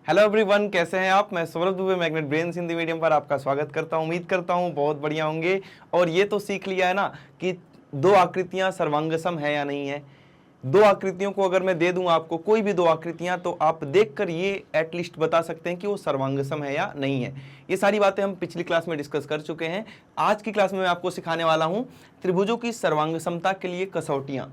Hello everyone, कैसे हैं आप। मैं Saurabh Dubey magnet brains Hindi medium पर आपका स्वागत करता हूं। उम्मीद करता हूं बहुत बढ़िया होंगे। और ये तो सीख लिया है ना कि दो आकृतियां सर्वांगसम है या नहीं है। दो आकृतियों को अगर मैं दे दूं आपको कोई भी दो आकृतियां, तो आप देखकर ये एटलीस्ट बता सकते हैं कि वो सर्वांगसम है या नहीं है। ये सारी बातें हम पिछली क्लास में डिस्कस कर चुके हैं। आज की क्लास में मैं आपको सिखाने वाला हूं त्रिभुजों की सर्वांगसमता के लिए कसौटियां।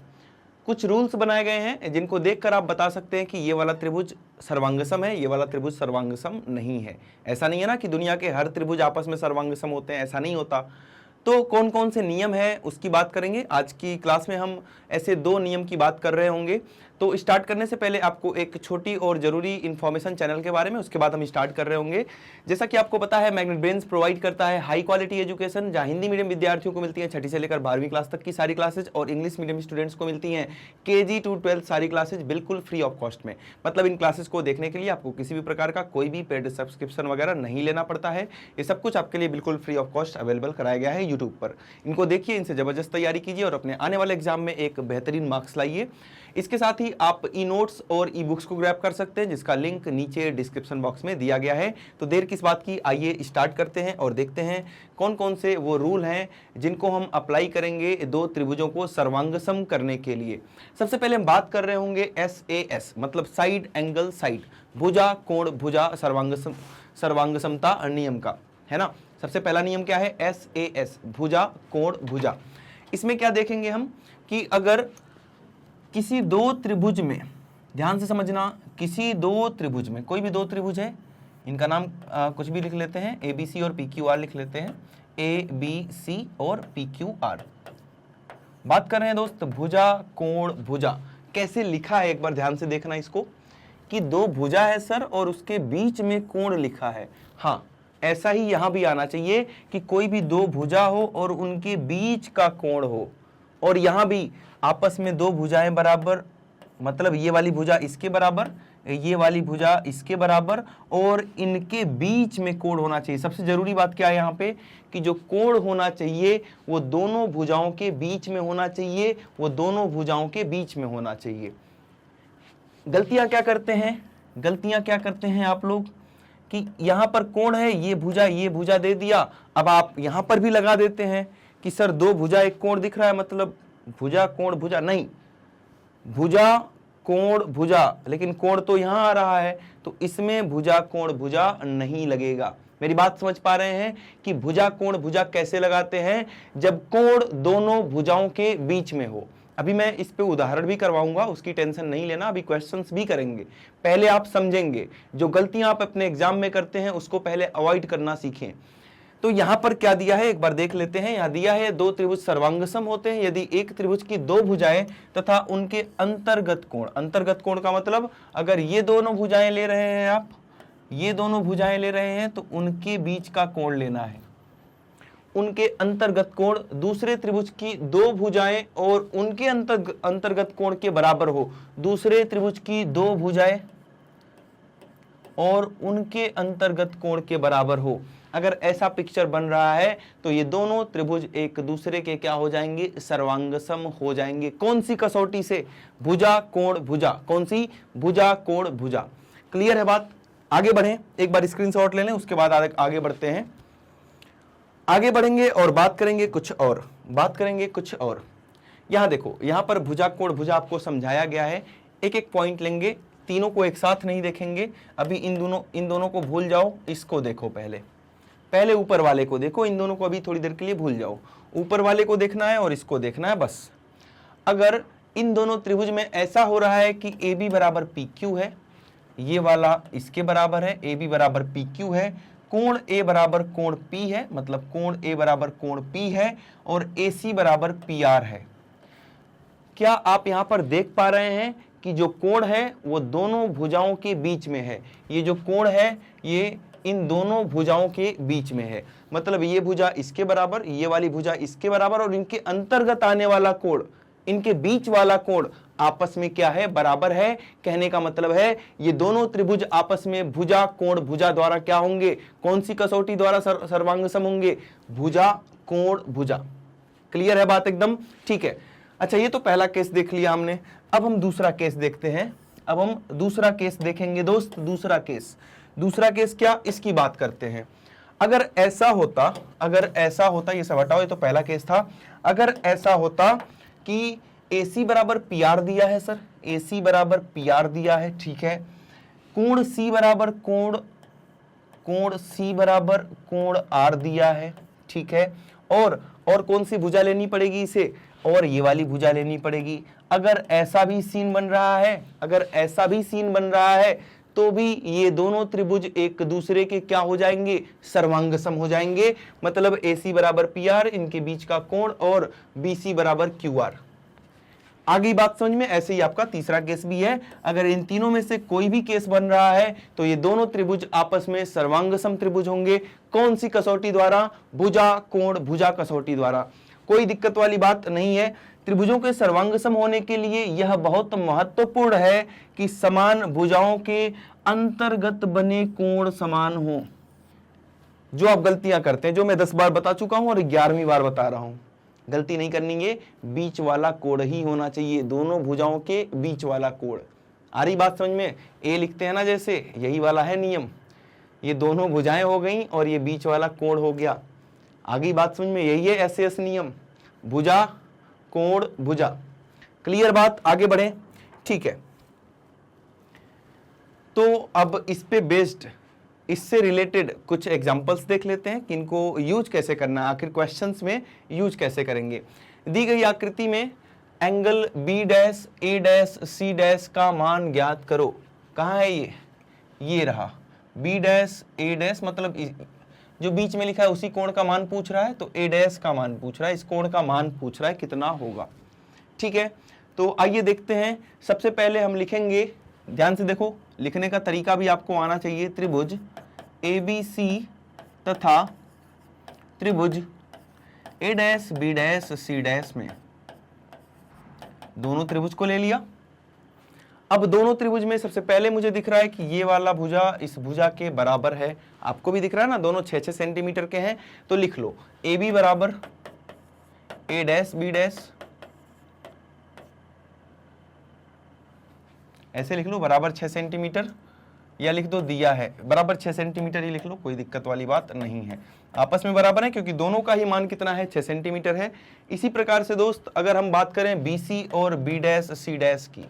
कुछ रूल्स बनाए गए हैं जिनको देखकर आप बता सकते हैं कि ये वाला त्रिभुज सर्वांगसम है, ये वाला त्रिभुज सर्वांगसम नहीं है। ऐसा नहीं है ना कि दुनिया के हर त्रिभुज आपस में सर्वांगसम होते हैं, ऐसा नहीं होता। तो कौन कौन से नियम है उसकी बात करेंगे आज की क्लास में। हम ऐसे दो नियम की बात कर रहे होंगे। तो स्टार्ट करने से पहले आपको एक छोटी और जरूरी इन्फॉर्मेशन चैनल के बारे में, उसके बाद हम स्टार्ट कर रहे होंगे। जैसा कि आपको पता है, मैग्नेट ब्रेन्स प्रोवाइड करता है हाई क्वालिटी एजुकेशन, जहां हिंदी मीडियम विद्यार्थियों को मिलती है 6ठी से लेकर 12वीं क्लास तक की सारी क्लासेज, और इंग्लिश मीडियम स्टूडेंट्स को मिलती हैं KG to 12 सारी क्लासेज बिल्कुल फ्री ऑफ कॉस्ट में। मतलब इन क्लासेस को देखने के लिए आपको किसी भी प्रकार का कोई भी पेड सब्सक्रिप्शन वगैरह नहीं लेना पड़ता है। ये सब कुछ आपके लिए बिल्कुल फ्री ऑफ कॉस्ट अवेलेबल कराया गया है यूट्यूब पर। इनको देखिए, इनसे जबरदस्त तैयारी कीजिए और अपने आने वाले एग्जाम में एक बेहतरीन मार्क्स लाइए। इसके साथ ही आप ई नोट्स और ई बुक्स को ग्रैब कर सकते हैं, जिसका लिंक नीचे डिस्क्रिप्शन बॉक्स में दिया गया है। तो देर किस बात की, आइए स्टार्ट करते हैं और देखते हैं कौन कौन से वो रूल हैं जिनको हम अप्लाई करेंगे दो त्रिभुजों को सर्वांगसम करने के लिए। सबसे पहले हम बात कर रहे होंगे SAS, मतलब साइड एंगल साइड, भुजा कोण भुजा सर्वांगसमता नियम का, है ना। सबसे पहला नियम क्या है, SAS, भुजा कोण भुजा। इसमें क्या देखेंगे हम कि अगर किसी दो त्रिभुज में, ध्यान से समझना, किसी दो त्रिभुज में, कोई भी दो त्रिभुज है, इनका नाम कुछ भी लिख लेते हैं, ABC और PQR लिख लेते हैं, ABC और PQR। बात कर रहे हैं दोस्त भुजा कोण भुजा। कैसे लिखा है एक बार ध्यान से देखना इसको, कि दो भुजा है सर और उसके बीच में कोण लिखा है। हाँ, ऐसा ही यहां भी आना चाहिए कि कोई भी दो भुजा हो और उनके बीच का कोण हो, और यहां भी आपस में दो भुजाएं बराबर, मतलब ये वाली भुजा इसके बराबर, ये वाली भुजा इसके बराबर, और इनके बीच में कोण होना चाहिए। सबसे जरूरी बात क्या है यहाँ पे, कि जो कोण होना चाहिए वो दोनों भुजाओं के बीच में होना चाहिए, वो दोनों भुजाओं के बीच में होना चाहिए। गलतियां क्या करते हैं आप लोग, कि यहां पर कोण है, ये भुजा दे दिया, अब आप यहां पर भी लगा देते हैं कि सर दो भुजा एक कोण दिख रहा है, मतलब भुजा कोण भुजा। नहीं, भुजा कोण भुजा, लेकिन कोण तो यहां आ रहा है, तो इसमें भुजा कोण भुजा नहीं लगेगा। मेरी बात समझ पा रहे हैं कि भुजा कोण भुजा कैसे लगाते हैं, जब कोण दोनों भुजाओं के बीच में हो। अभी मैं इस पे उदाहरण भी करवाऊंगा, उसकी टेंशन नहीं लेना, अभी क्वेश्चंस भी करेंगे। पहले आप समझेंगे, जो गलतियां आप अपने एग्जाम में करते हैं उसको पहले अवॉइड करना सीखें। तो यहां पर क्या दिया है एक बार देख लेते हैं। यहां दिया है दो त्रिभुज सर्वांगसम होते हैं यदि एक त्रिभुज की दो भुजाएं तथा उनके अंतर्गत कोण। अंतर्गत कोण का मतलब, अगर ये दोनों भुजाएं ले रहे हैं आप, ये दोनों भुजाएं ले रहे हैं, तो उनके बीच का कोण लेना है। उनके अंतर्गत कोण, दूसरे त्रिभुज की दो भुजाएं और उनके अंतर्गत कोण के बराबर हो। दूसरे त्रिभुज की दो भुजाएं और उनके अंतर्गत कोण के बराबर हो। अगर ऐसा पिक्चर बन रहा है तो ये दोनों त्रिभुज एक दूसरे के क्या हो जाएंगे, सर्वांगसम हो जाएंगे। कौन सी कसौटी से, भुजा कोण भुजा। कौन सी, भुजा कोण भुजा। क्लियर है बात। आगे बढ़ें, एक बार स्क्रीनशॉट ले लें, उसके बाद आगे बढ़ते हैं। आगे बढ़ेंगे और बात करेंगे कुछ और। यहां देखो, यहां पर भुजा कोण भुजा आपको समझाया गया है। एक एक पॉइंट लेंगे, तीनों को एक साथ नहीं देखेंगे। अभी इन दोनों को भूल जाओ, इसको देखो पहले ऊपर वाले को देखो। इन दोनों को अभी थोड़ी देर के लिए भूल जाओ, ऊपर वाले को देखना है और इसको देखना है बस। अगर इन दोनों त्रिभुज में ऐसा हो रहा है कि AB बराबर PQ है, ये वाला इसके बराबर है, AB बराबर PQ है, कोण A बराबर कोण P है, मतलब कोण A बराबर कोण P है, और AC बराबर PR है। क्या आप यहां पर देख पा रहे हैं कि जो कोण है वो दोनों भुजाओं के बीच में है। ये जो कोण है ये इन दोनों भुजाओं के बीच में है, मतलब ये भुजा इसके बराबर, ये वाली भुजा इसके बराबर, और इनके अंतर्गत आने वाला कोण, इनके बीच वाला कोण आपस में क्या है, बराबर है। कहने का मतलब है ये दोनों त्रिभुज आपस में भुजा कोण भुजा द्वारा क्या होंगे, कौन सी कसौटी द्वारा सर्वांगसम होंगे, भुजा कोण भुजा। क्लियर है बात एकदम, ठीक है। अच्छा, ये तो पहला केस देख लिया हमने। अब हम दूसरा केस देखते हैं। अब हम दूसरा केस देखेंगे दोस्त। दूसरा केस क्या, इसकी बात करते हैं। अगर ऐसा होता, ये सब हटाओ, ये तो पहला केस था। अगर ऐसा होता कि AC बराबर PR दिया है सर, AC बराबर PR दिया है, ठीक है। कोण C बराबर कोण R दिया है, ठीक है। और कौन सी भुजा लेनी पड़ेगी इसे, और ये वाली भुजा लेनी पड़ेगी। अगर ऐसा भी सीन बन रहा है तो भी ये दोनों त्रिभुज एक दूसरे के क्या हो जाएंगे, सर्वांगसम हो जाएंगे। मतलब AC बराबर PR, इनके बीच का कोण, और BC बराबर QR। आगे बात समझ में। ऐसे ही आपका तीसरा केस भी है। अगर इन तीनों में से कोई भी केस बन रहा है तो ये दोनों त्रिभुज आपस में सर्वांगसम त्रिभुज होंगे। कौन सी कसौटी द्वारा, भुजा कोण भुजा कसौटी द्वारा। कोई दिक्कत वाली बात नहीं है। त्रिभुजों के सर्वांगसम होने के लिए यह बहुत महत्वपूर्ण है कि समान भुजाओं के अंतर्गत बने कोण समान हो। जो आप गलतियां करते हैं, जो मैं 10 बार बता चुका हूं और 11वीं बार बता रहा हूं, गलती नहीं करनी है। बीच वाला कोण ही होना चाहिए, दोनों भुजाओं के बीच वाला कोण। आ रही बात समझ में। ए लिखते हैं ना, जैसे यही वाला है नियम। ये दोनों भुजाएं हो गई और ये बीच वाला कोण हो गया। आगे बात समझ में। यही है SAS नियम, भुजा कोण भुजा। क्लियर बात, आगे बढ़े, ठीक है। तो अब इस पे बेस्ड, इससे रिलेटेड कुछ एग्जांपल्स देख लेते हैं कि इनको यूज कैसे करना है, आखिर क्वेश्चंस में यूज कैसे करेंगे। दी गई आकृति में angle B dash A dash C dash का मान ज्ञात करो। कहाँ है ये रहा B डैश A डैश, मतलब जो बीच में लिखा है उसी कोण का मान पूछ रहा है। तो A डैश का मान पूछ रहा है, इस कोण का मान पूछ रहा है कितना होगा, ठीक है। तो आइए देखते हैं। सबसे पहले हम लिखेंगे, ध्यान से देखो, लिखने का तरीका भी आपको आना चाहिए। त्रिभुज ABC तथा त्रिभुज A dash B dash C dash में, दोनों त्रिभुज को ले लिया। अब दोनों त्रिभुज में सबसे पहले मुझे दिख रहा है कि ये वाला भुजा इस भुजा के बराबर है। आपको भी दिख रहा है ना, दोनों 6-6 सेंटीमीटर के हैं। तो लिख लो AB बराबर A डैश B डैश, ऐसे लिख लो, बराबर 6 सेंटीमीटर, या लिख दो दिया है बराबर 6 सेंटीमीटर ही लिख लो, कोई दिक्कत वाली बात नहीं है। आपस में बराबर है क्योंकि दोनों का ही मान कितना है, 6 सेंटीमीटर है। इसी प्रकार से दोस्त अगर हम बात करें BC और B डैश C डैश की,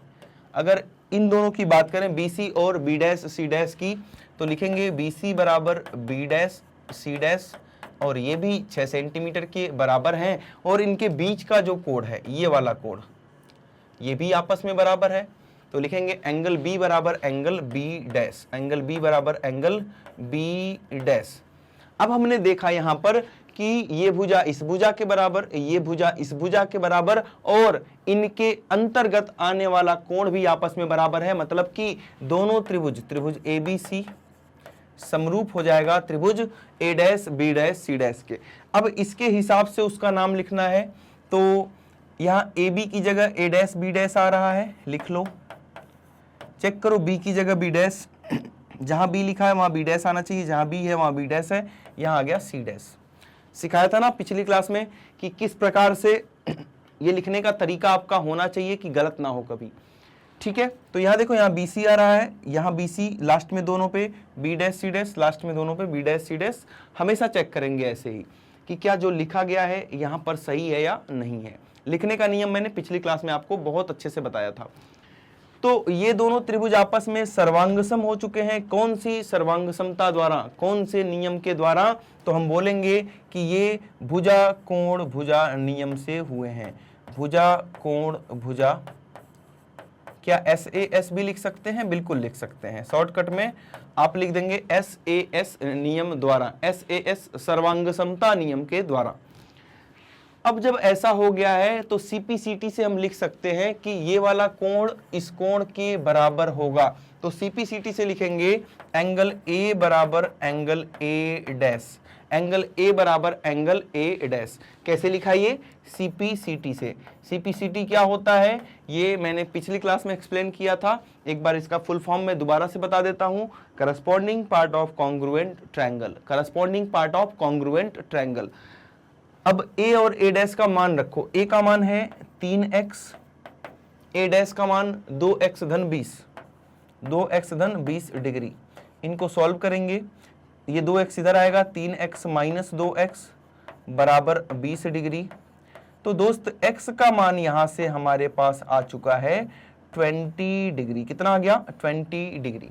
अगर इन दोनों की बात करें BC और B डैश C डैश की, तो लिखेंगे BC बराबर B डैश C डैश, और ये भी 6 सेंटीमीटर के बराबर हैं। और इनके बीच का जो कोण है, ये वाला कोण, ये भी आपस में बराबर है। तो लिखेंगे एंगल B बराबर angle B dash, angle B बराबर एंगल B डैश। अब हमने देखा यहाँ पर कि ये भुजा इस भुजा के बराबर, ये भुजा इस भुजा के बराबर, और इनके अंतर्गत आने वाला कोण भी आपस में बराबर है। मतलब कि दोनों त्रिभुज ABC समरूप हो जाएगा त्रिभुज A dash B dash C dash के। अब इसके हिसाब से उसका नाम लिखना है। तो यहाँ AB की जगह A डैश B डैश आ रहा है, लिख लो। चेक करो, B की जगह B डैश, जहां B लिखा है वहां B डैश आना चाहिए, जहां B है वहां B डैश है, यहां आ गया C डैश। सिखाया था ना पिछली क्लास में कि किस प्रकार से ये लिखने का तरीका आपका होना चाहिए कि गलत ना हो कभी, ठीक है। तो यहाँ देखो, यहाँ BC आ रहा है, यहाँ BC लास्ट में दोनों पे, B dash C dash last में दोनों पे, B डैश C डैश। हमेशा चेक करेंगे ऐसे ही कि क्या जो लिखा गया है यहाँ पर सही है या नहीं है। लिखने का नियम मैंने पिछली क्लास में आपको बहुत अच्छे से बताया था। तो ये दोनों त्रिभुज आपस में सर्वांगसम हो चुके हैं। कौन सी सर्वांगसमता द्वारा, कौन से नियम के द्वारा? तो हम बोलेंगे कि ये भुजा कोण भुजा नियम से हुए हैं। भुजा कोण भुजा, क्या SAS भी लिख सकते हैं? बिल्कुल लिख सकते हैं। शॉर्टकट में आप लिख देंगे SAS नियम द्वारा, SAS सर्वांगसमता नियम के द्वारा। अब जब ऐसा हो गया है तो CPCT से हम लिख सकते हैं कि ये वाला कोण इस कोण के बराबर होगा। तो CPCT से लिखेंगे एंगल A बराबर angle A dash, angle A बराबर एंगल A डैश। कैसे लिखा ये? CPCT से। CPCT क्या होता है ये मैंने पिछली क्लास में एक्सप्लेन किया था। एक बार इसका फुल फॉर्म मैं दोबारा से बता देता हूं। Corresponding part of congruent triangle, corresponding part of congruent triangle. अब A और A डैश का मान रखो। A का मान है 3x, A डैश का मान 2x धन 20, 2x धन 20 डिग्री। इनको सॉल्व करेंगे, ये 2x इधर आएगा, 3x माइनस 2x बराबर 20 डिग्री। तो दोस्त x का मान यहां से हमारे पास आ चुका है 20 डिग्री। कितना आ गया? 20 डिग्री।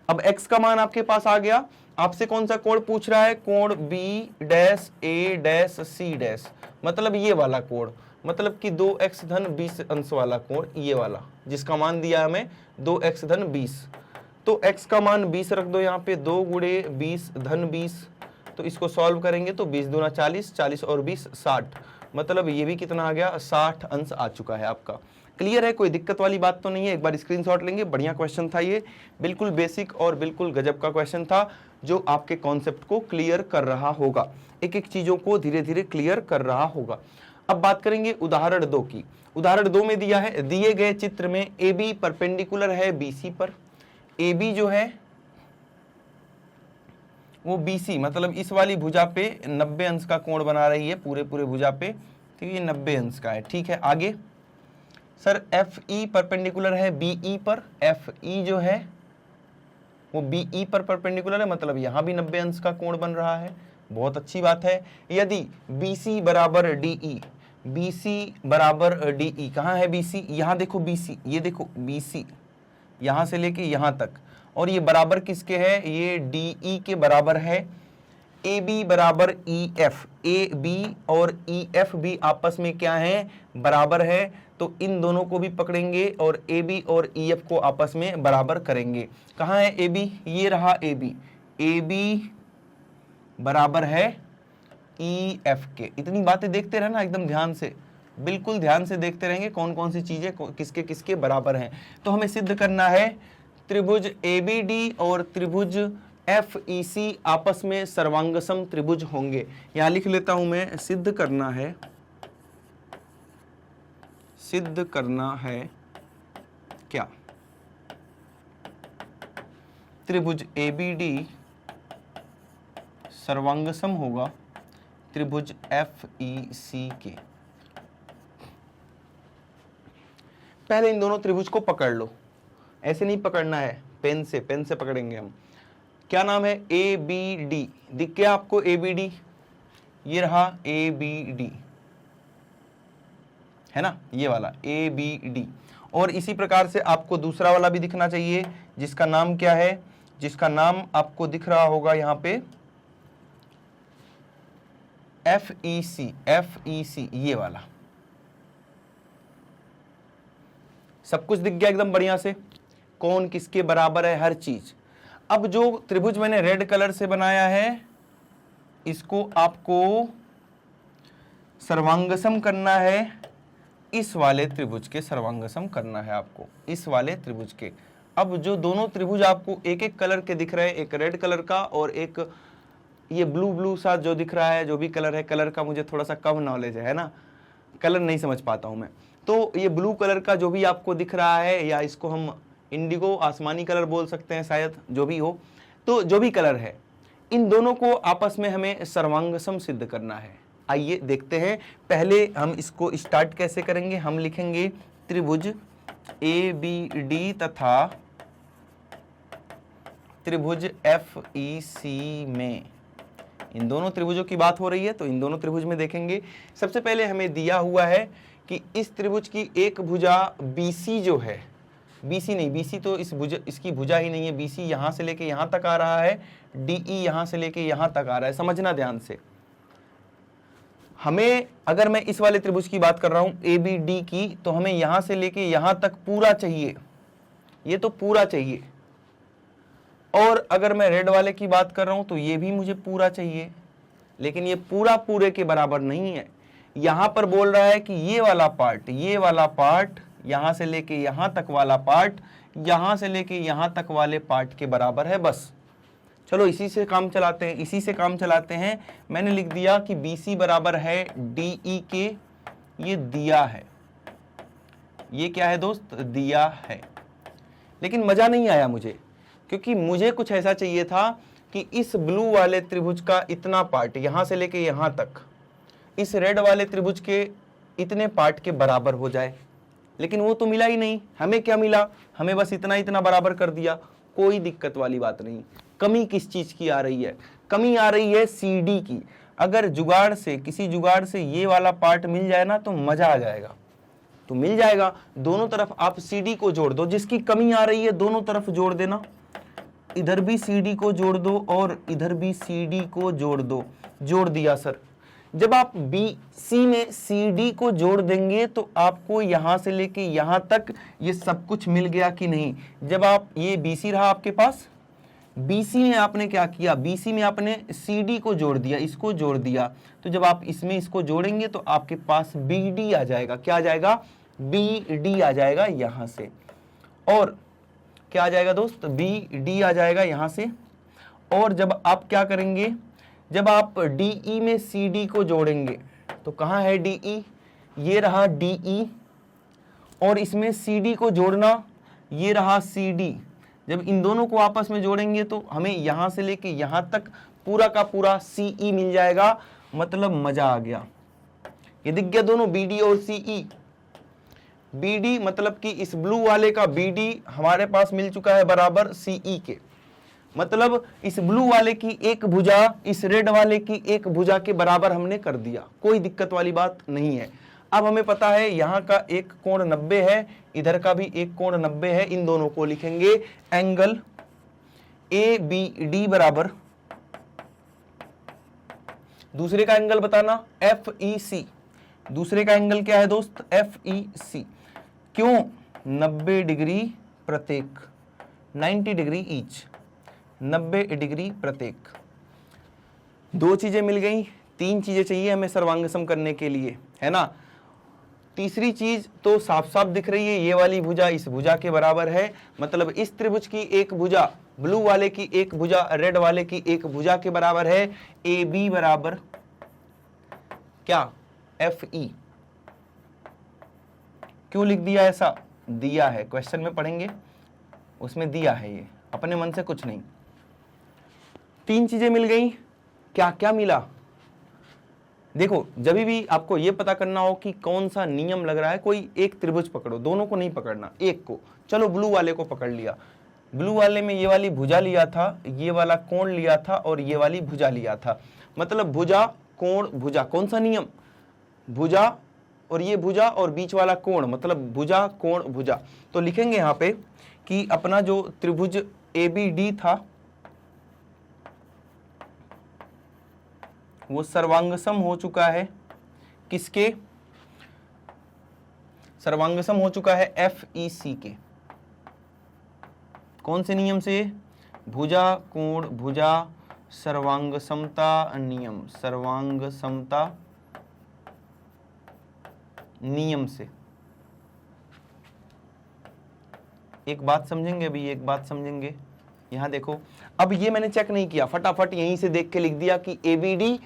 अब x का मान आपके पास आ गया। आपसे कौन सा कोण पूछ रहा है? कोण B dash A dash C dash, मतलब ये वाला कोण, मतलब कि 2x धन 20 अंश वाला कोण, ये वाला जिसका मान दिया हमें 2x धन 20। तो x का मान 20 रख दो यहाँ पे, 2 गुणे 20 धन 20। तो इसको सॉल्व करेंगे तो 20 दूना 40, 40 और 20 60, मतलब ये भी कितना आ गया? 60 अंश आ चुका है आपका। क्लियर है? कोई दिक्कत वाली बात तो नहीं है? एक बार स्क्रीनशॉट लेंगे। बढ़िया क्वेश्चन था ये, बिल्कुल बेसिक और बिल्कुल गजब का क्वेश्चन था, जो आपके कॉन्सेप्ट को क्लियर कर रहा होगा, एक एक चीजों को धीरे धीरे क्लियर कर रहा होगा। अब बात करेंगे उदाहरण 2 की। उदाहरण 2 में दिया है, दिए गए चित्र में AB परपेंडिकुलर है BC पर। AB जो है वो BC, मतलब इस वाली भुजा पे 90 अंश का कोण बना रही है, पूरे भुजा पे, ठीक है, ये 90 अंश का है। ठीक है, आगे सर FE परपेंडिकुलर है BE पर। FE जो है वो BE पर परपेंडिकुलर है, मतलब यहां भी 90 अंश का कोण बन रहा है। बहुत अच्छी बात है। यदि BC बराबर DE, BC बराबर DE, कहाँ है BC? यहाँ देखो BC, ये देखो BC यहां से लेके यहां तक, और ये बराबर किसके है? ये DE के बराबर है। AB बराबर EF, AB और EF भी आपस में क्या है? बराबर है। तो इन दोनों को भी पकड़ेंगे और AB और EF को आपस में बराबर करेंगे। कहाँ है AB? ये रहा AB। AB बराबर है EF के। इतनी बातें देखते रहना एकदम ध्यान से, बिल्कुल ध्यान से देखते रहेंगे कौन कौन सी चीजें किसके किसके बराबर हैं। तो हमें सिद्ध करना है त्रिभुज ABD और त्रिभुज FEC आपस में सर्वांगसम त्रिभुज होंगे। यहां लिख लेता हूं मैं, सिद्ध करना है, सिद्ध करना है क्या? त्रिभुज ABD सर्वांगसम होगा त्रिभुज FEC के। पहले इन दोनों त्रिभुज को पकड़ लो, ऐसे नहीं पकड़ना है, पेन से पकड़ेंगे हम। क्या नाम है? ABD। दिख गया आपको ABD? ये रहा ABD, है ना, ये वाला ABD। और इसी प्रकार से आपको दूसरा वाला भी दिखना चाहिए, जिसका नाम क्या है? जिसका नाम आपको दिख रहा होगा यहाँ पे FEC, ये वाला। सब कुछ दिख गया एकदम बढ़िया से, कौन किसके बराबर है, हर चीज। अब जो त्रिभुज मैंने रेड कलर से बनाया है, इसको आपको सर्वांगसम करना है, इस वाले त्रिभुज के सर्वांगसम करना है आपको, इस वाले त्रिभुज के। अब जो दोनों त्रिभुज आपको एक एक कलर के दिख रहे हैं, एक रेड कलर का और एक ये ब्लू सा जो दिख रहा है, जो भी कलर है, कलर का मुझे थोड़ा सा कम नॉलेज है ना, कलर नहीं समझ पाता हूं मैं। तो ये ब्लू कलर का जो भी आपको दिख रहा है, या इसको हम इंडिगो आसमानी कलर बोल सकते हैं शायद, जो भी हो, तो जो भी कलर है, इन दोनों को आपस में हमें सर्वांगसम सिद्ध करना है। आइए देखते हैं। पहले हम इसको स्टार्ट कैसे करेंगे? हम लिखेंगे त्रिभुज ABD तथा त्रिभुज FEC में, इन दोनों त्रिभुजों की बात हो रही है तो इन दोनों त्रिभुज में देखेंगे। सबसे पहले हमें दिया हुआ है कि इस त्रिभुज की एक भुजा BC जो है, BC नहीं, BC तो इसकी भुजा ही नहीं है, BC यहां से लेके यहां तक आ रहा है, DE यहां से लेके यहां तक आ रहा है। समझना ध्यान से, हमें अगर मैं इस वाले त्रिभुज की बात कर रहा हूं ABD की, तो हमें यहां से लेके यहां तक पूरा चाहिए, ये तो पूरा चाहिए। और अगर मैं रेड वाले की बात कर रहा हूं तो ये भी मुझे पूरा चाहिए, लेकिन ये पूरा पूरे के बराबर नहीं है। यहां पर बोल रहा है कि ये वाला पार्ट यहां से लेके यहां तक वाला पार्ट यहां से लेके यहां तक वाले पार्ट के बराबर है। बस चलो इसी से काम चलाते हैं, मैंने लिख दिया कि BC बराबर है DE के, ये दिया है, ये क्या है दोस्त? दिया है। लेकिन मजा नहीं आया मुझे, क्योंकि मुझे कुछ ऐसा चाहिए था कि इस ब्लू वाले त्रिभुज का इतना पार्ट यहां से लेके यहां तक इस रेड वाले त्रिभुज के इतने पार्ट के बराबर हो जाए। लेकिन वो तो मिला ही नहीं। हमें क्या मिला, हमें बस इतना इतना बराबर कर दिया, कोई दिक्कत वाली बात नहीं। कमी किस चीज की आ रही है, कमी आ रही है CD की। अगर जुगाड़ से, किसी जुगाड़ से ये वाला पार्ट मिल जाए ना तो मजा आ जाएगा, तो मिल जाएगा। दोनों तरफ आप CD को जोड़ दो, जिसकी कमी आ रही है दोनों तरफ जोड़ देना, इधर भी CD को जोड़ दो और इधर भी CD को जोड़ दो। जोड़ दिया सर। जब आप BC में CD को जोड़ देंगे तो आपको यहां से लेके यहां तक ये सब कुछ मिल गया कि नहीं। जब आप, ये BC रहा आपके पास, BC में आपने क्या किया, BC में आपने CD को जोड़ दिया, इसको जोड़ दिया, तो जब आप इसमें इसको जोड़ेंगे तो आपके पास BD आ जाएगा। क्या आ जाएगा, BD आ जाएगा यहां से। और क्या आ जाएगा दोस्त, BD आ जाएगा यहां से। और जब आप क्या करेंगे, जब आप DE में CD को जोड़ेंगे तो कहां है DE, ये रहा DE, और इसमें CD को जोड़ना, ये रहा CD। जब इन दोनों को आपस में जोड़ेंगे तो हमें यहां से लेके यहां तक पूरा का पूरा CE मिल जाएगा। मतलब मजा आ गया। ये दिख गया दोनों, BD और CE। BD मतलब कि इस ब्लू वाले का BD हमारे पास मिल चुका है बराबर CE के। मतलब इस ब्लू वाले की एक भुजा इस रेड वाले की एक भुजा के बराबर हमने कर दिया, कोई दिक्कत वाली बात नहीं है। अब हमें पता है यहाँ का एक कोण 90 है, इधर का भी एक कोण 90 है। इन दोनों को लिखेंगे एंगल ABD बराबर, दूसरे का एंगल बताना FEC। दूसरे का एंगल क्या है दोस्त, FEC। क्यों, 90 डिग्री प्रत्येक, 90 डिग्री ईच, 90 डिग्री प्रत्येक। दो चीजें मिल गई, तीन चीजें चाहिए हमें सर्वांग सम करने के लिए, है ना। तीसरी चीज तो साफ साफ दिख रही है, ये वाली भुजा इस भुजा के बराबर है। मतलब इस त्रिभुज की एक भुजा ब्लू वाले की एक भुजा रेड वाले की एक भुजा के बराबर है। AB बराबर क्या, FE। क्यों लिख दिया ऐसा, दिया है, क्वेश्चन में पढ़ेंगे उसमें दिया है, ये अपने मन से कुछ नहीं। तीन चीजें मिल गई, क्या क्या मिला। देखो जब भी आपको ये पता करना हो कि कौन सा नियम लग रहा है, कोई एक त्रिभुज पकड़ो, दोनों को नहीं पकड़ना, एक को। चलो ब्लू वाले को पकड़ लिया, ब्लू वाले में ये वाली भुजा लिया था, ये वाला कोण लिया था और ये वाली भुजा लिया था। मतलब भुजा कोण भुजा, कौन सा नियम, भुजा और ये भुजा और बीच वाला कोण, मतलब भुजा कोण भुजा। तो लिखेंगे यहाँ पे कि अपना जो त्रिभुज ABD था वो सर्वांगसम हो चुका है, किसके, सर्वांगसम हो चुका है FEC के। कौन से नियम से, भुजा कोण भुजा सर्वांग समता नियम, सर्वांग समता नियम से। एक बात समझेंगे अभी, एक बात समझेंगे। यहां देखो, अब ये मैंने चेक नहीं किया, फटाफट यहीं से देख के लिख दिया कि ABD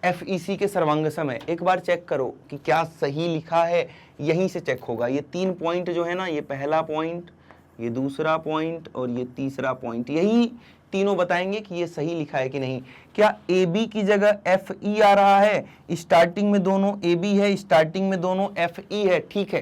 FEC के सर्वांगसम है। एक बार चेक करो कि क्या सही लिखा है, यहीं से चेक होगा। ये तीन पॉइंट जो है ना, ये पहला पॉइंट, ये दूसरा पॉइंट और ये तीसरा पॉइंट, यही तीनों बताएंगे कि ये सही लिखा है कि नहीं। क्या AB की जगह FE आ रहा है, स्टार्टिंग में दोनों AB है, स्टार्टिंग में दोनों FE है, ठीक है।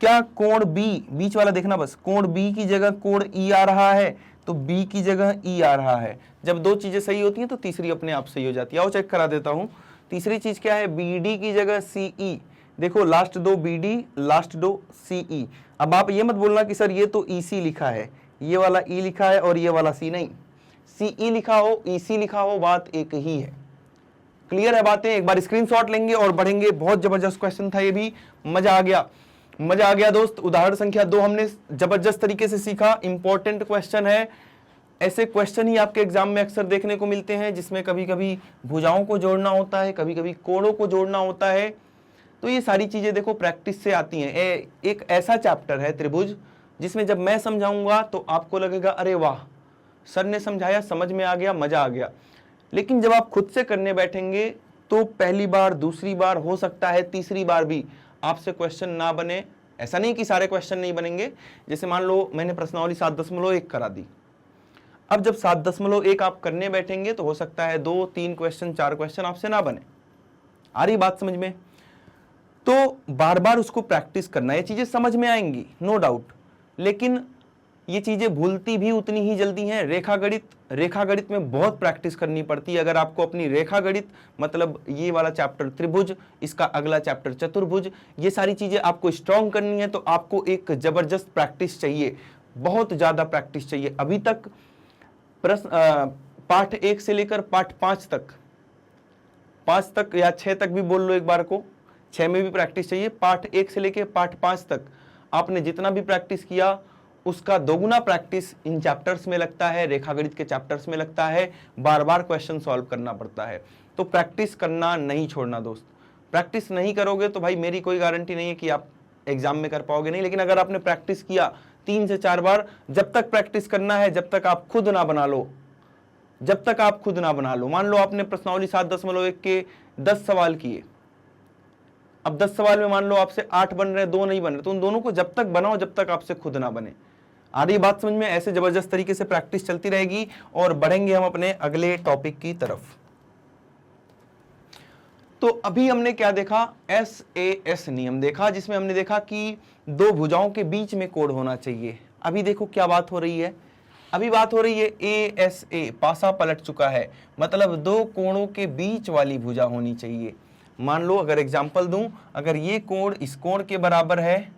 क्या कोण B, बीच वाला देखना बस, कोण B की जगह कोण E आ रहा है, तो B की जगह E आ रहा है। जब दो चीजें सही होती हैं तो तीसरी अपने आप सही हो जाती है। आओ चेक करा देता हूं। तीसरी चीज क्या है, BD की जगह CE। देखो लास्ट दो BD, लास्ट दो CE। अब आप ये मत बोलना कि सर ये तो EC लिखा है, ये वाला E लिखा है और ये वाला C नहीं। CE लिखा हो, EC लिखा हो, बात एक ही है। क्लियर है बातें। एक बार स्क्रीनशॉट लेंगे और बढ़ेंगे। बहुत जबरदस्त क्वेश्चन था ये भी, मजा आ गया, मजा आ गया दोस्त। उदाहरण संख्या 2 हमने जबरदस्त तरीके से सीखा, इंपॉर्टेंट क्वेश्चन है। ऐसे क्वेश्चन ही आपके एग्जाम में अक्सर देखने को मिलते हैं, जिसमें कभी कभी भुजाओं को जोड़ना होता है, कभी कभी कोणों को जोड़ना होता है। तो ये सारी चीजें देखो प्रैक्टिस से आती हैं। एक ऐसा चैप्टर है त्रिभुज, जिसमें जब मैं समझाऊंगा तो आपको लगेगा अरे वाह, सर ने समझाया, समझ में आ गया, मजा आ गया। लेकिन जब आप खुद से करने बैठेंगे तो पहली बार, दूसरी बार, हो सकता है तीसरी बार भी आपसे क्वेश्चन ना बने। ऐसा नहीं कि सारे क्वेश्चन नहीं बनेंगे। जैसे मान लो मैंने प्रश्नावली 7.1 करा दी, अब जब 7.1 आप करने बैठेंगे तो हो सकता है 2, 3 क्वेश्चन, 4 क्वेश्चन आपसे ना बने। आ रही बात समझ में। तो बार बार उसको प्रैक्टिस करना, ये चीजें समझ में आएंगी नो डाउट, लेकिन ये चीजें भूलती भी उतनी ही जल्दी हैं। रेखागणित में बहुत प्रैक्टिस करनी पड़ती है। अगर आपको अपनी रेखागणित मतलब ये वाला चैप्टर त्रिभुज, इसका अगला चैप्टर चतुर्भुज, ये सारी चीजें आपको स्ट्रॉन्ग करनी है, तो आपको एक जबरदस्त प्रैक्टिस चाहिए, बहुत ज्यादा प्रैक्टिस चाहिए। अभी तक प्रश्न पाठ 1 से लेकर पाठ 5 तक या 6 तक भी बोल लो एक बार को, 6 में भी प्रैक्टिस चाहिए। पाठ 1 से लेकर पाठ 5 तक आपने जितना भी प्रैक्टिस किया उसका दोगुना प्रैक्टिस इन चैप्टर्स में लगता है, रेखागणित के चैप्टर्स में लगता है। बार बार क्वेश्चन सॉल्व करना पड़ता है, तो प्रैक्टिस करना नहीं छोड़ना दोस्त। प्रैक्टिस नहीं करोगे तो भाई मेरी कोई गारंटी नहीं है कि आप एग्जाम में कर पाओगे नहीं, लेकिन अगर आपने प्रैक्टिस किया 3 से 4 बार, जब तक प्रैक्टिस करना है, जब तक आप खुद ना बना लो, मान लो आपने प्रश्नावली 7.1 के 10 सवाल किए, अब 10 सवाल में मान लो आपसे 8 बन रहे, 2 नहीं बन रहे, तो उन दोनों को जब तक बनाओ जब तक आपसे खुद ना बने। आ रही बात समझ में? ऐसे जबरदस्त तरीके से प्रैक्टिस चलती रहेगी और बढ़ेंगे हम अपने अगले टॉपिक की तरफ। तो अभी हमने क्या देखा? SAS नियम देखा, जिसमें हमने देखा कि दो भुजाओं के बीच में कोण होना चाहिए। अभी देखो क्या बात हो रही है, अभी बात हो रही है ASA, पासा पलट चुका है, मतलब दो कोणों के बीच वाली भुजा होनी चाहिए। मान लो अगर एग्जांपल दूं, अगर ये कोण इस कोण के बराबर है,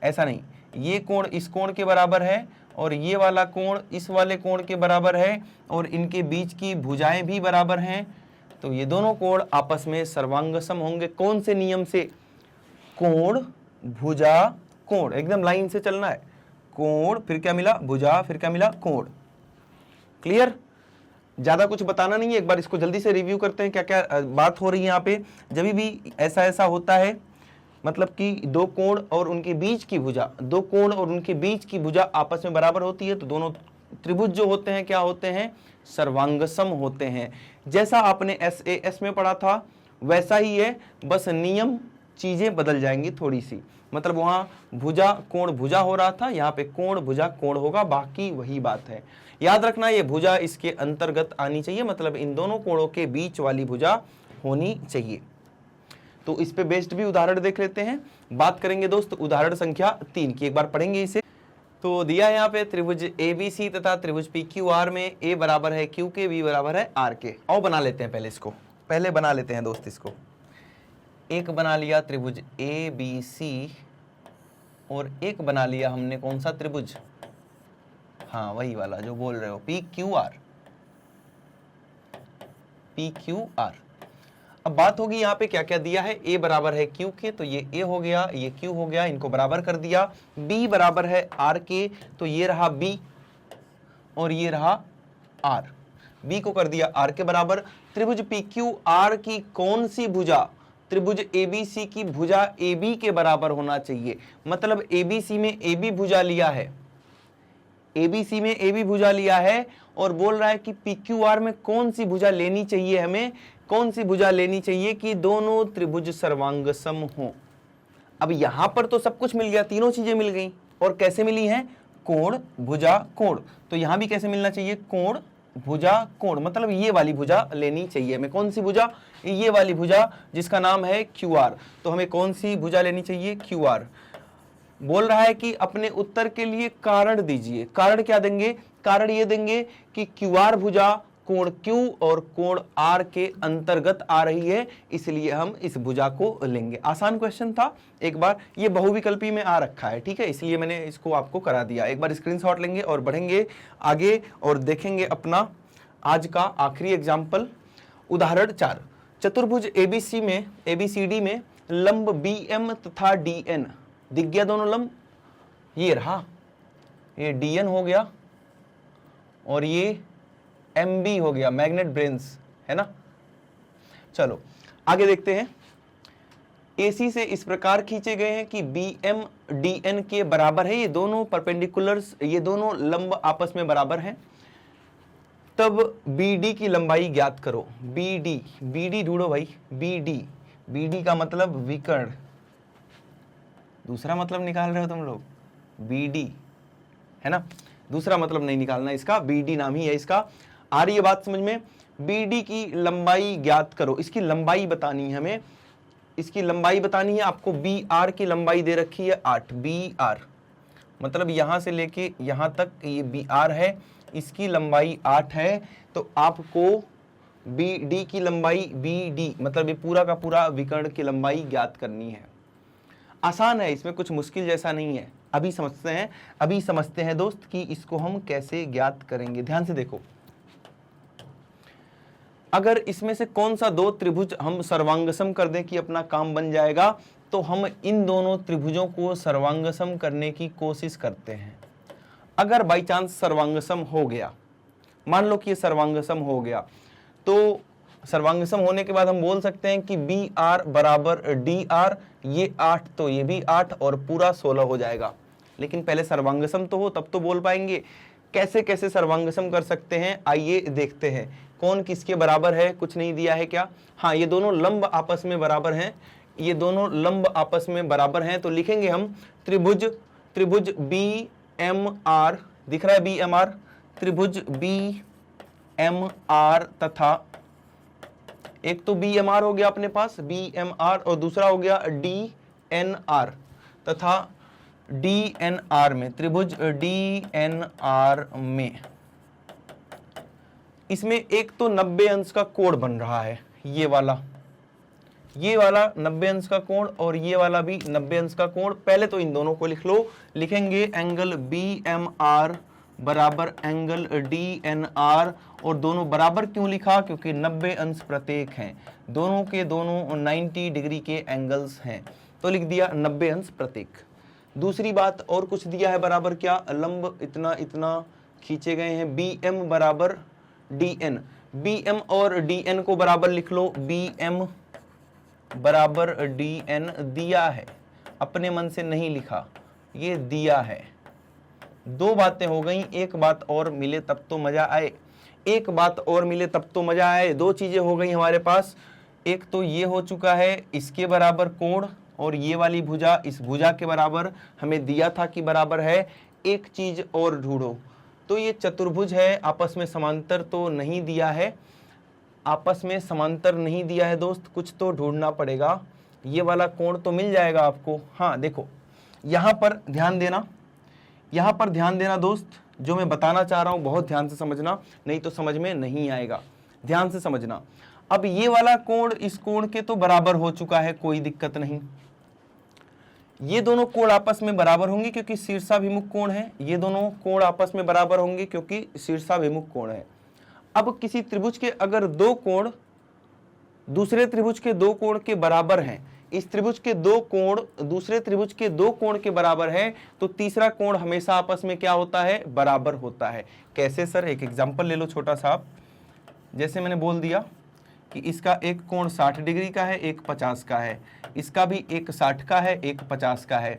ऐसा नहीं, ये कोण इस कोण के बराबर है और ये वाला कोण इस वाले कोण के बराबर है और इनके बीच की भुजाएं भी बराबर हैं, तो ये दोनों कोण आपस में सर्वांगसम होंगे। कौन से नियम से? कोण भुजा कोण, एकदम लाइन से चलना है। कोण, फिर क्या मिला? भुजा, फिर क्या मिला? कोण। क्लियर? ज्यादा कुछ बताना नहीं है, एक बार इसको जल्दी से रिव्यू करते हैं क्या क्या बात हो रही है यहाँ पे। जब भी ऐसा होता है, मतलब कि दो कोण और उनके बीच की भुजा आपस में बराबर होती है, तो दोनों त्रिभुज जो होते हैं क्या होते हैं? सर्वांगसम होते हैं। जैसा आपने SAS में पढ़ा था वैसा ही है, बस नियम चीजें बदल जाएंगी थोड़ी सी। मतलब वहां भुजा कोण भुजा हो रहा था, यहाँ पे कोण भुजा कोण होगा, बाकी वही बात है। याद रखना ये भुजा इसके अंतर्गत आनी चाहिए, मतलब इन दोनों कोणों के बीच वाली भुजा होनी चाहिए। तो इस पे बेस्ड भी उदाहरण देख लेते हैं। बात करेंगे दोस्त उदाहरण संख्या 3 की, एक बार पढ़ेंगे इसे। तो दिया है यहाँ पे त्रिभुज ABC तथा त्रिभुज PQR में A बराबर है Q के, B बराबर है R के। और बना लेते हैं पहले बना लेते हैं दोस्त इसको। एक बना लिया त्रिभुज ABC और एक बना लिया हमने कौन सा त्रिभुज? हाँ वही वाला जो बोल रहे हो, PQR। अब बात होगी यहाँ पे क्या क्या दिया है। A बराबर है Q के, तो ये A हो गया, ये Q हो गया, इनको बराबर कर दिया। B बराबर है R के, तो ये रहा B और ये रहा R। B को कर दिया R के बराबर। त्रिभुज PQR की कौन सी भुजा? त्रिभुज ABC की भुजा AB के बराबर होना चाहिए। मतलब ABC में AB भुजा लिया है, ABC में AB भुजा लिया है और बोल रहा है कि PQR में कौन सी भुजा लेनी चाहिए, हमें कौन सी भुजा लेनी चाहिए कि दोनों त्रिभुज सर्वांगसम हो। अब यहां पर तो सब कुछ मिल गया, तीनों चीजें मिल गई, और कैसे मिली हैं? कोण भुजा कोण। तो यहां भी कैसे मिलना चाहिए? कोण भुजा कोण, मतलब ये वाली भुजा लेनी चाहिए हमें। कौन सी भुजा? ये वाली भुजा जिसका नाम है QR। तो हमें कौन सी भुजा लेनी चाहिए? QR। बोल रहा है कि अपने उत्तर के लिए कारण दीजिए। कारण क्या देंगे? कारण ये देंगे कि QR भुजा कोण Q और कोण R के अंतर्गत आ रही है, इसलिए हम इस भुजा को लेंगे। आसान क्वेश्चन था, एक बार ये बहुविकल्पी में आ रखा है, ठीक है, इसलिए मैंने इसको आपको करा दिया। एक बार स्क्रीनशॉट लेंगे और बढ़ेंगे आगे और देखेंगे अपना आज का आखिरी एग्जाम्पल। उदाहरण 4, चतुर्भुज ABCD में लंब BM तथा DN दिख गया, दोनों लंब, ये रहा, ये DN हो गया और ये MB हो गया, मैग्नेट ब्रेन्स, है ना। चलो आगे देखते हैं। AC से इस प्रकार खींचे गए हैं कि BM DN के बराबर है। ये दोनों परपेंडिकुलर्स, ये दोनों लंब आपस में बराबर हैं। तब BD की लंबाई ज्ञात करो। BD ढूंढो भाई। BD का मतलब विकर्ण, दूसरा मतलब निकाल रहे हो तुम लोग, BD है ना, दूसरा मतलब नहीं निकालना इसका, BD नाम ही है इसका। आ रही है बात समझ में? BD की लंबाई ज्ञात करो, इसकी लंबाई बतानी है हमें। इसकी लंबाई बतानी है आपको। बी आर की लंबाई दे रखी है 8, बी आर मतलब यहां से लेके यहां तक ये बी आर है, इसकी लंबाई 8 है। तो आपको बी डी की लंबाई, बी डी मतलब ये पूरा का पूरा विकर्ण की लंबाई ज्ञात करनी है। आसान है, इसमें कुछ मुश्किल जैसा नहीं है। अभी समझते हैं दोस्त कि इसको हम कैसे ज्ञात करेंगे। ध्यान से देखो, अगर इसमें से कौन सा दो त्रिभुज हम सर्वांगसम कर दें कि अपना काम बन जाएगा, तो हम इन दोनों त्रिभुजों को सर्वांगसम करने की कोशिश करते हैं। अगर बाई चांस सर्वांगसम हो गया, मान लो कि ये सर्वांगसम हो गया, तो सर्वांगसम होने के बाद हम बोल सकते हैं कि बी आर बराबर डी आर, ये 8 तो ये भी 8 और पूरा 16 हो जाएगा। लेकिन पहले सर्वांगसम तो हो तब तो बोल पाएंगे। कैसे कैसे सर्वांगसम कर सकते हैं, आइए देखते हैं। कौन किसके बराबर है, कुछ नहीं दिया है क्या? हाँ, ये दोनों लंब आपस में बराबर हैं, ये दोनों लंब आपस में बराबर हैं। तो लिखेंगे हम त्रिभुज बी एम आर, दिख रहा है बी एम आर, त्रिभुज बी एम आर तथा एक तो बी एम आर हो गया अपने पास बी एम आर, और दूसरा हो गया डी एन आर, तथा डी एन आर में त्रिभुज डी एन आर में इसमें एक तो 90 अंश का कोण बन रहा है, ये वाला 90 अंश का कोण और ये वाला भी 90 अंश का कोण। पहले तो इन दोनों को लिख लो, लिखेंगे एंगल बी एम आर बराबर एंगल डी एन आर, और दोनों बराबर क्यों लिखा? क्योंकि 90 अंश प्रत्येक हैं, दोनों के दोनों 90 डिग्री के एंगल्स हैं, तो लिख दिया 90 अंश प्रत्येक। दूसरी बात और कुछ दिया है बराबर, क्या? लंब इतना इतना खींचे गए हैं, बी एम बराबर डी एन, बी एम और डी एन को बराबर लिख लो, बी एम बराबर डी एन दिया है, अपने मन से नहीं लिखा, ये दिया है। दो बातें हो गई, एक बात और मिले तब तो मजा आए, एक बात और मिले तब तो मजा आए। दो चीजें हो गई हमारे पास, एक तो ये हो चुका है इसके बराबर कोण, और ये वाली भुजा इस भुजा के बराबर हमें दिया था कि बराबर है। एक चीज और ढूंढो, तो ये चतुर्भुज है, आपस में समांतर तो नहीं दिया है, आपस में समांतर नहीं दिया है दोस्त, कुछ तो ढूंढना पड़ेगा। ये वाला कोण तो मिल जाएगा आपको। हाँ देखो, यहां पर ध्यान देना, यहां पर ध्यान देना दोस्त, जो मैं बताना चाह रहा हूं बहुत ध्यान से समझना, नहीं तो समझ में नहीं आएगा। ध्यान से समझना। अब ये वाला कोण इस कोण के तो बराबर हो चुका है, कोई दिक्कत नहीं। ये दोनों कोण आपस में बराबर होंगे क्योंकि शीर्षाभिमुख कोण है, ये दोनों कोण आपस में बराबर होंगे क्योंकि शीर्षाभिमुख कोण है। अब किसी त्रिभुज के अगर दो कोण दूसरे त्रिभुज के दो कोण के बराबर हैं, इस त्रिभुज के दो कोण दूसरे त्रिभुज के दो कोण के बराबर है, तो तीसरा कोण हमेशा आपस में क्या होता है? बराबर होता है। कैसे सर? एक एग्जांपल ले लो छोटा सा आप। जैसे मैंने बोल दिया कि इसका एक कोण 60 डिग्री का है, एक 50 का है, इसका भी एक 60 का है, एक 50 का है,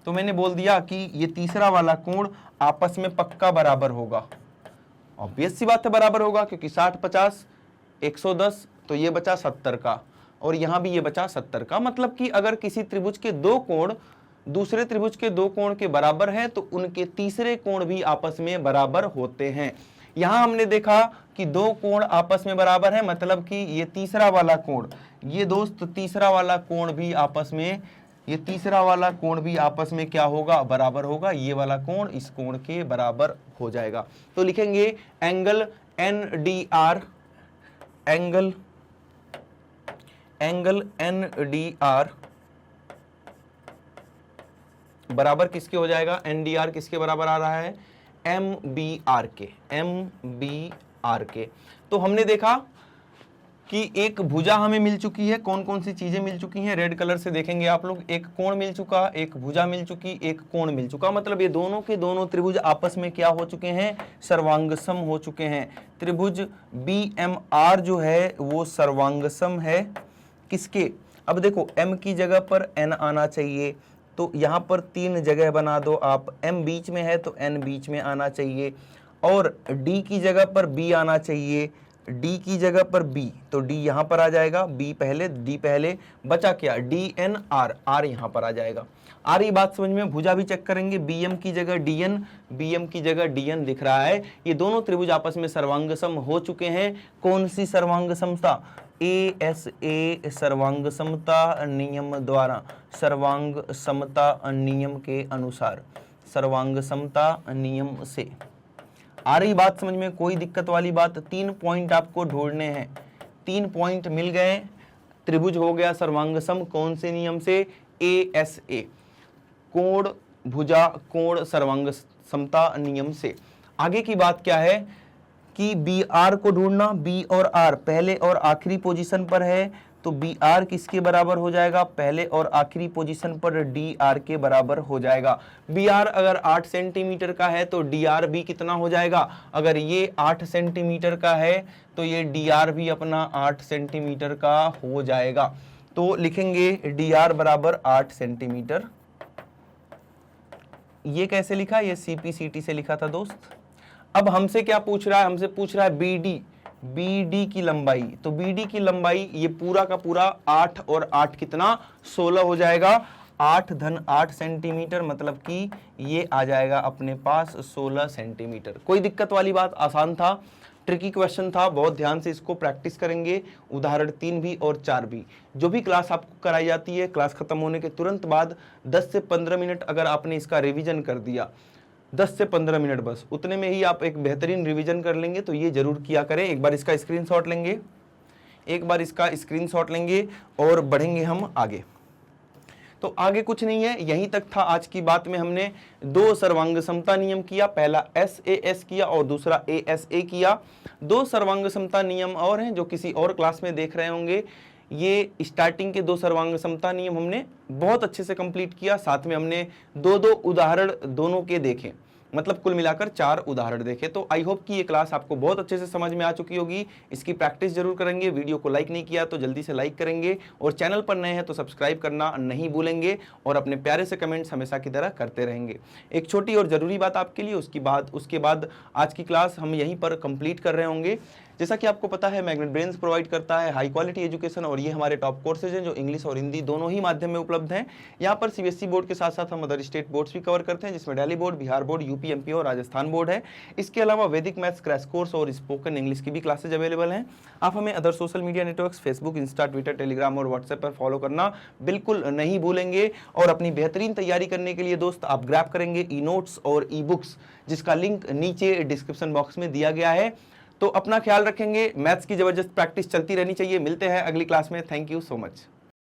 तो मैंने बोल दिया कि ये तीसरा वाला कोण आपस में पक्का बराबर होगा। ऑब्वियस सी बात है बराबर होगा, क्योंकि 60 50 110, तो ये बचा 70 का, और यहां भी ये बचा 70 का। मतलब कि अगर किसी त्रिभुज के दो कोण दूसरे त्रिभुज के दो कोण के बराबर हैं, तो उनके तीसरे कोण भी आपस में बराबर होते हैं। यहां हमने देखा कि दो कोण आपस में बराबर है, मतलब कि ये तीसरा वाला कोण, ये दोस्त तीसरा वाला कोण भी आपस में, ये तीसरा वाला कोण भी आपस में क्या होगा? बराबर होगा। ये वाला कोण इस कोण के बराबर हो जाएगा। तो लिखेंगे angle N D R, angle N D R बराबर किसके हो जाएगा? एन डी आर किसके बराबर आ रहा है? एम बी आर के, एम बी आर के। तो हमने देखा कि एक भुजा हमें मिल चुकी है। कौन कौन सी चीजें मिल चुकी हैं? रेड कलर से देखेंगे आप लोग। एक कोण मिल चुका, एक भुजा मिल चुकी, एक कोण मिल चुका। मतलब ये दोनों के दोनों त्रिभुज आपस में क्या हो चुके हैं? सर्वांगसम हो चुके हैं। त्रिभुज बी एम आर जो है वो सर्वांगसम है किसके? अब देखो, m की जगह पर n आना चाहिए, तो यहाँ पर 3 जगह बना दो आप। m बीच में है तो n बीच में आना चाहिए, और d की जगह पर b आना चाहिए, डी की जगह पर बी, तो डी यहां पर आ जाएगा, बी पहले, डी पहले, बचा क्या, डी एन आर, आर यहां पर आ जाएगा। आ रही बात समझ में? भुजा भी चेक करेंगे, बीएम की जगह डीएन, बीएम की जगह डीएन दिख रहा है। ये दोनों त्रिभुज आपस में सर्वांग सम हो चुके हैं। कौन सी सर्वांग समता? ASA सर्वांग समता नियम द्वारा, सर्वांग समता नियम के अनुसार, सर्वांग समता नियम से। आ रही बात समझ में? कोई दिक्कत वाली बात? 3 पॉइंट आपको ढूंढने हैं, 3 पॉइंट मिल गए, त्रिभुज हो गया सर्वांग सम। कौन से नियम से? ASA कोण भुजा कोण सर्वांग समता नियम से। आगे की बात क्या है कि बी आर को ढूंढना। बी और आर पहले और आखिरी पोजीशन पर है, तो बी आर किसके बराबर हो जाएगा? पहले और आखिरी पोजीशन पर डी आर के बराबर हो जाएगा। बी आर अगर 8 सेंटीमीटर का है तो डी आर भी कितना हो जाएगा? अगर ये 8 सेंटीमीटर का है तो ये डी आर भी अपना 8 सेंटीमीटर का हो जाएगा। तो लिखेंगे डी आर बराबर 8 सेंटीमीटर। ये कैसे लिखा? ये CPCT से लिखा था दोस्त। अब हमसे क्या पूछ रहा है? हमसे पूछ रहा है BD की लंबाई। तो BD की लंबाई ये पूरा का पूरा 8 और 8 कितना? 16 हो जाएगा। 8 धन 8 सेंटीमीटर, मतलब कि ये आ जाएगा अपने पास 16 सेंटीमीटर। कोई दिक्कत वाली बात? आसान था, ट्रिकी क्वेश्चन था, बहुत ध्यान से इसको प्रैक्टिस करेंगे। उदाहरण 3 भी और 4 भी। जो भी क्लास आपको कराई जाती है, क्लास खत्म होने के तुरंत बाद 10 से 15 मिनट अगर आपने इसका रिवीजन कर दिया, 10 से 15 मिनट बस, उतने में ही आप एक बेहतरीन रिवीजन कर लेंगे। तो ये जरूर किया करें। एक बार इसका स्क्रीनशॉट लेंगे, एक बार इसका स्क्रीनशॉट लेंगे और बढ़ेंगे हम आगे। तो आगे कुछ नहीं है, यहीं तक था आज की बात में। हमने 2 सर्वांग समता नियम किया, पहला SAS किया और दूसरा ASA किया। 2 सर्वांग समता नियम और हैं जो किसी और क्लास में देख रहे होंगे। ये स्टार्टिंग के 2 सर्वांग समता नियम हमने बहुत अच्छे से कंप्लीट किया। साथ में हमने 2-2 उदाहरण दोनों के देखे, मतलब कुल मिलाकर 4 उदाहरण देखे। तो आई होप कि ये क्लास आपको बहुत अच्छे से समझ में आ चुकी होगी। इसकी प्रैक्टिस जरूर करेंगे। वीडियो को लाइक नहीं किया तो जल्दी से लाइक करेंगे, और चैनल पर नए हैं तो सब्सक्राइब करना नहीं भूलेंगे, और अपने प्यारे से कमेंट्स हमेशा की तरह करते रहेंगे। एक छोटी और ज़रूरी बात आपके लिए, उसके बाद आज की क्लास हम यहीं पर कंप्लीट कर रहे होंगे। जैसा कि आपको पता है, मैग्नेट ब्रेन्स प्रोवाइड करता है हाई क्वालिटी एजुकेशन, और ये हमारे टॉप कोर्सेज हैं जो इंग्लिश और हिंदी दोनों ही माध्यम में उपलब्ध हैं। यहाँ पर CBSE बोर्ड के साथ साथ हम अदर स्टेट बोर्ड्स भी कवर करते हैं, जिसमें Delhi board, Bihar board, UP, MP और राजस्थान बोर्ड है। इसके अलावा वैदिक मैथ्स क्रैश कोर्स और स्पोकन इंग्लिश की भी क्लासेज अवेलेबल हैं। आप हमें other social media networks Facebook, Insta, Twitter, Telegram और व्हाट्सएप पर फॉलो करना बिल्कुल नहीं भूलेंगे। और अपनी बेहतरीन तैयारी करने के लिए दोस्त आप ग्रैब करेंगे ई नोट्स और ई बुक्स, जिसका लिंक नीचे डिस्क्रिप्शन बॉक्स में दिया गया है। तो अपना ख्याल रखेंगे। मैथ्स की जबरदस्त प्रैक्टिस चलती रहनी चाहिए। मिलते हैं अगली क्लास में। Thank you so much.